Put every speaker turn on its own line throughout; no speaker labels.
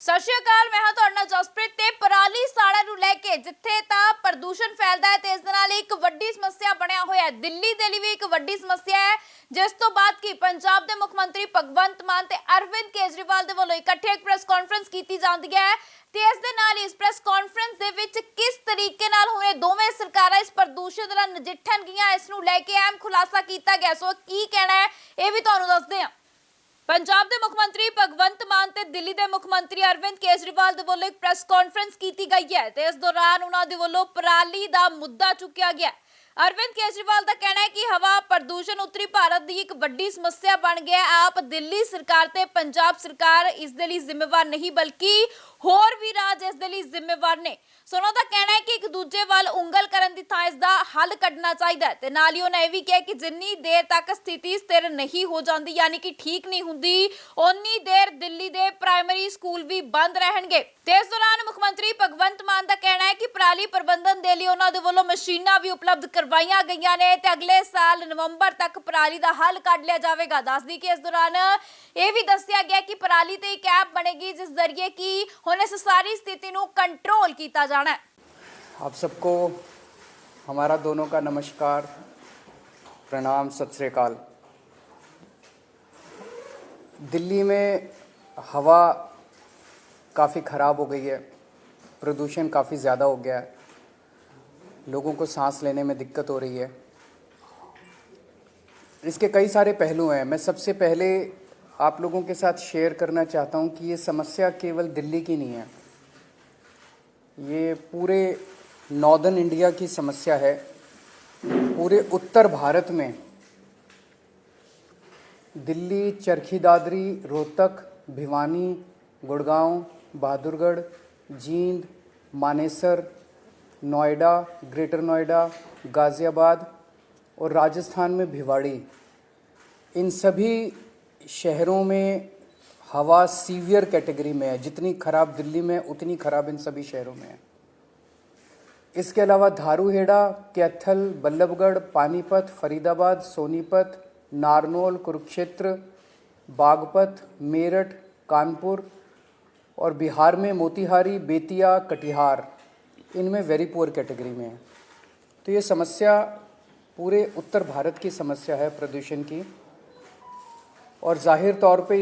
ਸਤਿ ਸ਼੍ਰੀ ਅਕਾਲ। ਮੈਂ ਹਾਂ ਤੁਹਾਡੇ ਨਾਲ ਜਸਪ੍ਰੀਤ ਤੇ ਪਰਾਲੀ ਸਾੜਨ ਨੂੰ ਲੈ ਕੇ ਜਿੱਥੇ ਤਾਂ ਪ੍ਰਦੂਸ਼ਣ ਫੈਲਦਾ ਹੈ ਤੇ ਇਸ ਦੇ ਨਾਲ ਇੱਕ ਵੱਡੀ ਸਮੱਸਿਆ ਬਣਿਆ ਹੋਇਆ ਹੈ। ਦਿੱਲੀ ਦੇ ਲਈ ਵੀ ਇੱਕ ਵੱਡੀ ਸਮੱਸਿਆ ਹੈ, ਜਿਸ ਤੋਂ ਬਾਅਦ ਕਿ ਪੰਜਾਬ ਦੇ ਮੁੱਖ ਮੰਤਰੀ ਭਗਵੰਤ ਮਾਨ ਤੇ ਅਰਵਿੰਦ ਕੇਜਰੀਵਾਲ ਦੇ ਵੱਲੋਂ ਇਕੱਠੇ ਇੱਕ ਪ੍ਰੈਸ ਕਾਨਫਰੰਸ ਕੀਤੀ ਜਾਂਦੀ ਹੈ ਤੇ ਇਸ ਦੇ ਨਾਲ ਇਸ ਪ੍ਰੈਸ ਕਾਨਫਰੰਸ ਦੇ ਵਿੱਚ ਕਿਸ ਤਰੀਕੇ ਨਾਲ ਹੁਣੇ ਦੋਵੇਂ ਸਰਕਾਰਾਂ ਇਸ ਪ੍ਰਦੂਸ਼ਣ ਨਾਲ ਨਜਿੱਠਣਗੀਆਂ, ਇਸ ਨੂੰ ਲੈ ਕੇ ਅਹਿਮ ਖੁਲਾਸਾ ਕੀਤਾ ਗਿਆ। ਸੋ ਕੀ ਕਹਿਣਾ ਹੈ ਇਹ ਵੀ ਤੁਹਾਨੂੰ ਦੱਸਦੇ ਹਾਂ। पंजाब के मुख्यमंत्री भगवंत मान ते दिल्ली के मुख्यमंत्री अरविंद केजरीवाल दे वल्लों एक प्रेस कॉन्फ्रेंस की गई है ते इस दौरान उन्होंने दे वल्लों पराली दा मुद्दा चुकिया गया। अरविंद केजरीवाल का कहना है कि हवा प्रदूषण उत्तरी भारत की एक बड़ी समस्या बन गया है। आप दिल्ली सरकार ते पंजाब सरकार इस दे लई जिम्मेवार नहीं बल्कि होर भी राज इस दे लई जिम्मेवार ने। सो उन्हों का कहना है कि एक दूजे वाल उंगल करन दी थां इसदा हल कढना चाहिए ते नाल ही उन्होंने यह भी कहा कि जिन्नी देर तक स्थिति स्थिर नहीं हो जाती यानी कि ठीक नहीं हुंदी उन्नी देर दिल्ली दे प्राइमरी स्कूल भी बंद रहणगे। ते इस दौरान मुख्यमंत्री भगवंत मान का कहना है कि पराली प्रबंधन दे लई उन्हां दे वल्लों मशीनां भी उपलब्ध करवाईयां गईयां ने ते अगले साल नवंबर तक पराली दा हल कढ लिया जाएगा। दस दी कि इस दौरान यह भी दस्सिया गया कि पराली ते एक ऐप बनेगी जिस जरिए कि हुण इस सारी स्थिति नूं कंट्रोल कीता जाना है।
आप सबको हमारा दोनों का नमस्कार, प्रणाम, सत श्री अकाल। दिल्ली में हवा काफ़ी ख़राब हो गई है, प्रदूषण काफ़ी ज़्यादा हो गया है, लोगों को सांस लेने में दिक्कत हो रही है। इसके कई सारे पहलू हैं। मैं सबसे पहले आप लोगों के साथ शेयर करना चाहता हूं कि ये समस्या केवल दिल्ली की नहीं है, ये पूरे नॉर्दर्न इंडिया की समस्या है। पूरे उत्तर भारत में दिल्ली, चरखी दादरी, रोहतक, भिवानी, गुड़गांव, बहादुरगढ़, जींद, मानेसर, नोएडा, ग्रेटर नोएडा, गाज़ियाबाद और राजस्थान में भिवाड़ी, इन सभी शहरों में हवा सीवियर कैटेगरी में है। जितनी ख़राब दिल्ली में उतनी ख़राब इन सभी शहरों में है। इसके अलावा धारूहेड़ा, कैथल, बल्लभगढ़, पानीपत, फरीदाबाद, सोनीपत, नारनौल, कुरुक्षेत्र, बागपत, मेरठ, कानपुर और बिहार में मोतिहारी, बेतिया, कटिहार, इनमें वेरी पुअर कैटेगरी में है। तो ये समस्या पूरे उत्तर भारत की समस्या है प्रदूषण की, और जाहिर तौर पे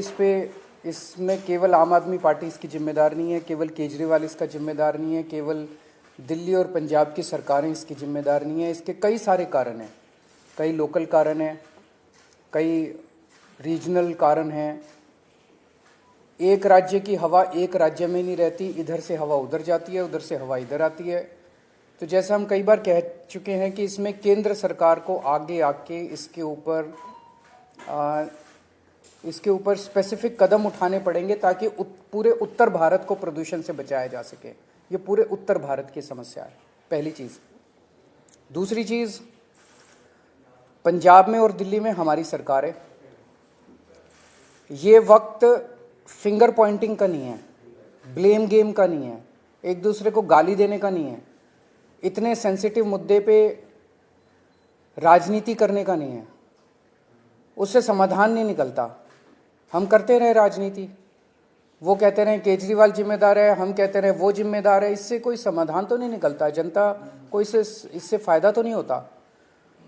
इसमें केवल आम आदमी पार्टी इसकी जिम्मेदार नहीं है, केवल केजरीवाल इसका जिम्मेदार नहीं है, केवल दिल्ली और पंजाब की सरकारें इसकी जिम्मेदार नहीं है। इसके कई सारे कारण हैं, कई लोकल कारण हैं, कई रीजनल कारण हैं। एक राज्य की हवा एक राज्य में नहीं रहती, इधर से हवा उधर जाती है, उधर से हवा इधर आती है। तो जैसा हम कई बार कह चुके हैं कि इसमें केंद्र सरकार को आगे आके इसके ऊपर स्पेसिफिक कदम उठाने पड़ेंगे ताकि पूरे उत्तर भारत को प्रदूषण से बचाया जा सके। ये पूरे उत्तर भारत की समस्या है, पहली चीज़। दूसरी चीज़, पंजाब में और दिल्ली में हमारी सरकार है। ये वक्त फिंगर पॉइंटिंग का नहीं है, ब्लेम गेम का नहीं है, एक दूसरे को गाली देने का नहीं है, इतने सेंसिटिव मुद्दे पे राजनीति करने का नहीं है। उससे समाधान नहीं निकलता। हम करते रहे राजनीति, वो कहते रहे केजरीवाल जिम्मेदार है, हम कहते रहे वो जिम्मेदार है, इससे कोई समाधान तो नहीं निकलता। जनता को इससे फ़ायदा तो नहीं होता।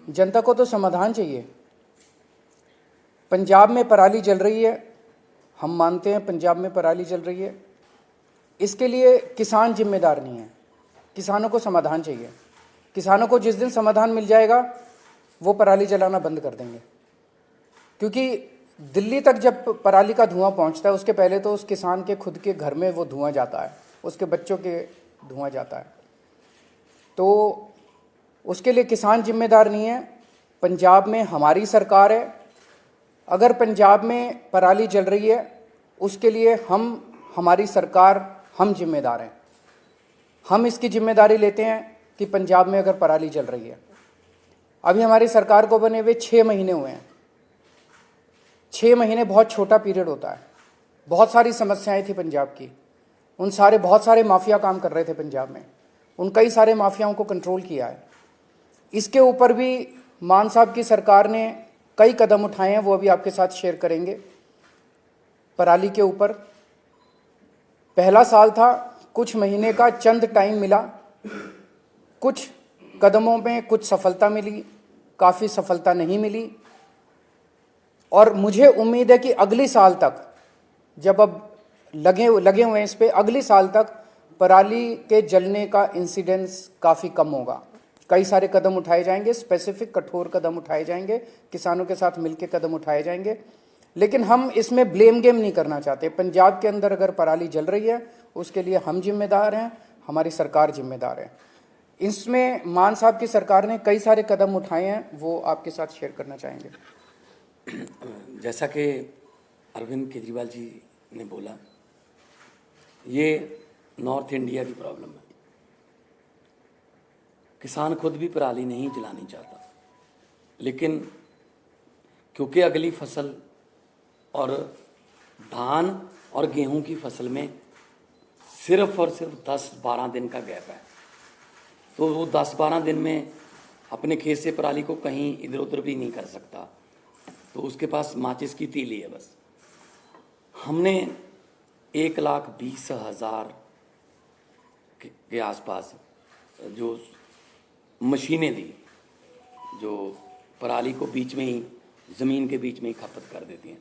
जनता को तो समाधान चाहिए। पंजाब में पराली जल रही है, हम मानते हैं पंजाब में पराली जल रही है, इसके लिए किसान जिम्मेदार नहीं है, किसानों को समाधान चाहिए। किसानों को जिस दिन समाधान मिल जाएगा वो पराली जलाना बंद कर देंगे, क्योंकि दिल्ली तक जब पराली का धुआं पहुंचता है उसके पहले तो उस किसान के खुद के घर में वो धुआं जाता है, उसके बच्चों के धुआं जाता है। तो उसके लिए किसान जिम्मेदार नहीं है। पंजाब में हमारी सरकार है। अगर पंजाब में पराली जल रही है उसके लिए हमारी सरकार, हम जिम्मेदार हैं। हम इसकी जिम्मेदारी लेते हैं कि पंजाब में अगर पराली जल रही है, अभी हमारी सरकार को बने हुए 6 महीने हुए हैं। 6 महीने बहुत छोटा पीरियड होता है। बहुत सारी समस्याएं थी पंजाब की, बहुत सारे माफिया काम कर रहे थे पंजाब में, उन कई सारे माफियाओं को कंट्रोल किया है। इसके ऊपर भी मान साहब की सरकार ने कई कदम उठाए हैं, वो अभी आपके साथ शेयर करेंगे। पराली के ऊपर पहला साल था, कुछ महीने का चंद टाइम मिला, कुछ कदमों में कुछ सफलता मिली, काफ़ी सफलता नहीं मिली। और मुझे उम्मीद है कि अगली साल तक, जब अब लगे हुए हैं इस पे, अगली साल तक पराली के जलने का इंसिडेंस काफ़ी कम होगा। कई सारे कदम उठाए जाएंगे, स्पेसिफिक कठोर कदम उठाए जाएंगे, किसानों के साथ मिलकर कदम उठाए जाएंगे। लेकिन हम इसमें ब्लेम गेम नहीं करना चाहते। पंजाब के अंदर अगर पराली जल रही है, उसके लिए हम जिम्मेदार हैं, हमारी सरकार जिम्मेदार है। इसमें मान साहब की सरकार ने कई सारे कदम उठाए हैं, वो आपके साथ शेयर करना चाहेंगे।
जैसा कि अरविंद केजरीवाल जी ने बोला, ये नॉर्थ इंडिया की प्रॉब्लम है। किसान खुद भी पराली नहीं जलानी चाहता, लेकिन क्योंकि अगली फसल और धान और गेहूं की फसल में सिर्फ और सिर्फ 10-12 दिन का गैप है, तो वो 10-12 दिन में अपने खेत से पराली को कहीं इधर उधर भी नहीं कर सकता, तो उसके पास माचिस की तीली है बस। हमने 1,20,000 के आसपास जो मशीनें दी, जो पराली को बीच में ही, ज़मीन के बीच में ही खपत कर देती हैं।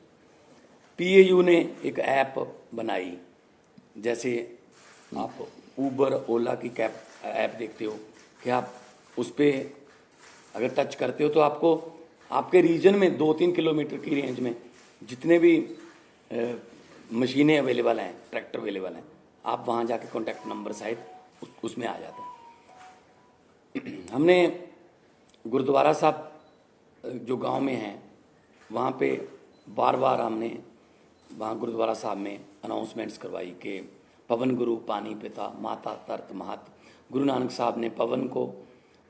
पीएयू ने एक ऐप बनाई, जैसे आप ऊबर ओला की कैब ऐप देखते हो कि आप उस पर अगर टच करते हो तो आपको आपके रीजन में 2-3 किलोमीटर की रेंज में जितने भी मशीनें अवेलेबल हैं, ट्रैक्टर अवेलेबल हैं, आप वहाँ जाके कॉन्टैक्ट नंबर सहित उसमें आ जाते हैं। हमने गुरुद्वारा साहब जो गांव में हैं, वहाँ पे बार बार हमने वहाँ गुरुद्वारा साहब में अनाउंसमेंट्स करवाई कि पवन गुरु पानी पिता माता तरत महत। गुरु नानक साहब ने पवन को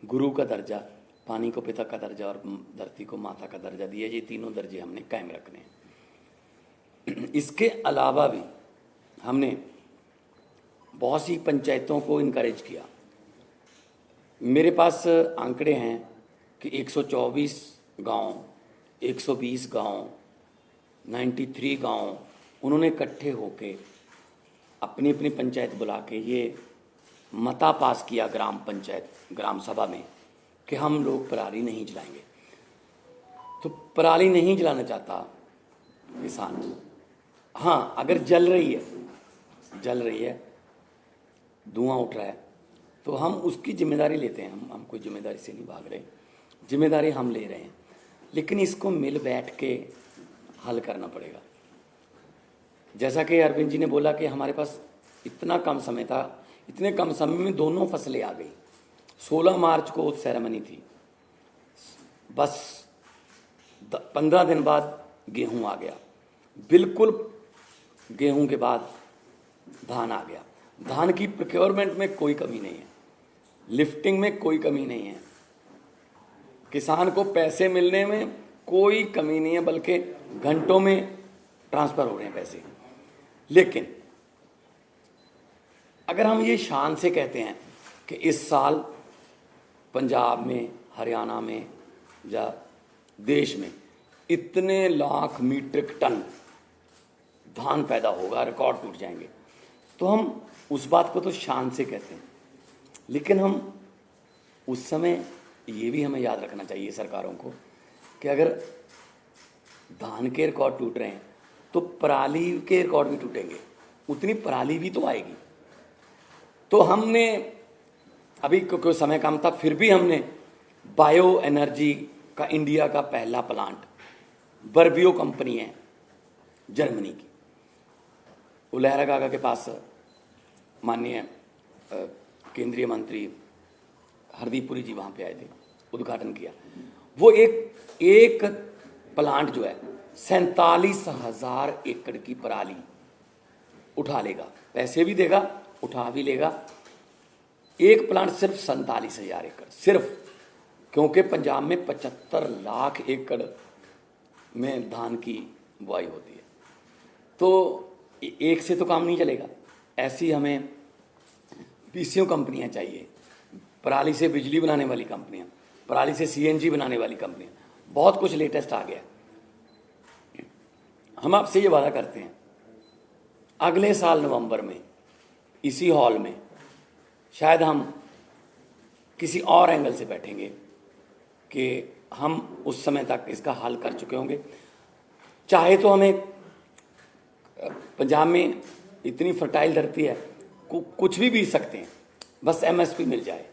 गुरु का दर्जा, पानी को पिता का दर्जा और धरती को माता का दर्जा दिया। ये तीनों दर्जे हमने कायम रखने हैं। इसके अलावा भी हमने बहुत सी पंचायतों को इनकरेज किया। मेरे पास आंकड़े हैं कि 124 गांव, 120 गांव, 93 गांव, उन्होंने इकट्ठे होके अपनी अपनी पंचायत बुला के ये मता पास किया ग्राम पंचायत, ग्राम सभा में, कि हम लोग पराली नहीं जलाएंगे। तो पराली नहीं जलाना चाहता किसान, हाँ अगर जल रही है, धुआं उठ रहा है, तो हम उसकी जिम्मेदारी लेते हैं। हम कोई जिम्मेदारी से नहीं भाग रहे, जिम्मेदारी हम ले रहे हैं, लेकिन इसको मिल बैठ के हल करना पड़ेगा। जैसा कि अरविंद जी ने बोला कि हमारे पास इतना कम समय था, इतने कम समय में दोनों फसलें आ गई। 16 मार्च को सेरेमनी थी, बस 15 दिन बाद गेहूं आ गया, बिल्कुल गेहूं के बाद धान आ गया। धान की प्रोक्योरमेंट में कोई कमी नहीं है, लिफ्टिंग में कोई कमी नहीं है, किसान को पैसे मिलने में कोई कमी नहीं है, बल्कि घंटों में ट्रांसफ़र हो रहे हैं पैसे। लेकिन अगर हम ये शान से कहते हैं कि इस साल पंजाब में, हरियाणा में या देश में इतने लाख मीट्रिक टन धान पैदा होगा, रिकॉर्ड टूट जाएंगे, तो हम उस बात को तो शान से कहते हैं। लेकिन हम उस समय ये भी हमें याद रखना चाहिए सरकारों को कि अगर धान के रिकॉर्ड टूट रहे हैं तो पराली के रिकॉर्ड भी टूटेंगे, उतनी पराली भी तो आएगी। तो हमने अभी क्योंकि समय कम था, फिर भी हमने बायो एनर्जी का इंडिया का पहला प्लांट, बर्बियो कंपनी है जर्मनी की, वो लहरा गागा के पास माननीय केंद्रीय मंत्री हरदीप पुरी जी वहाँ पे आए थे, उद्घाटन किया। वो एक प्लांट जो है 47,000 एकड़ की पराली उठा लेगा, पैसे भी देगा, उठा भी लेगा। एक प्लांट सिर्फ 47,000 एकड़, सिर्फ क्योंकि पंजाब में 75 लाख एकड़ में धान की बुआई होती है, तो एक से तो काम नहीं चलेगा। ऐसी हमें पीसीओ कंपनियां चाहिए, पराली से बिजली बनाने वाली कंपनियां, पराली से सीएनजी बनाने वाली कंपनियां, बहुत कुछ लेटेस्ट आ गया। हम आपसे ये वादा करते हैं, अगले साल नवंबर में इसी हॉल में शायद हम किसी और एंगल से बैठेंगे कि हम उस समय तक इसका हल कर चुके होंगे। चाहे तो हमें पंजाब में इतनी फर्टाइल धरती है, कुछ भी बीज सकते हैं, बस एमएसपी मिल जाए।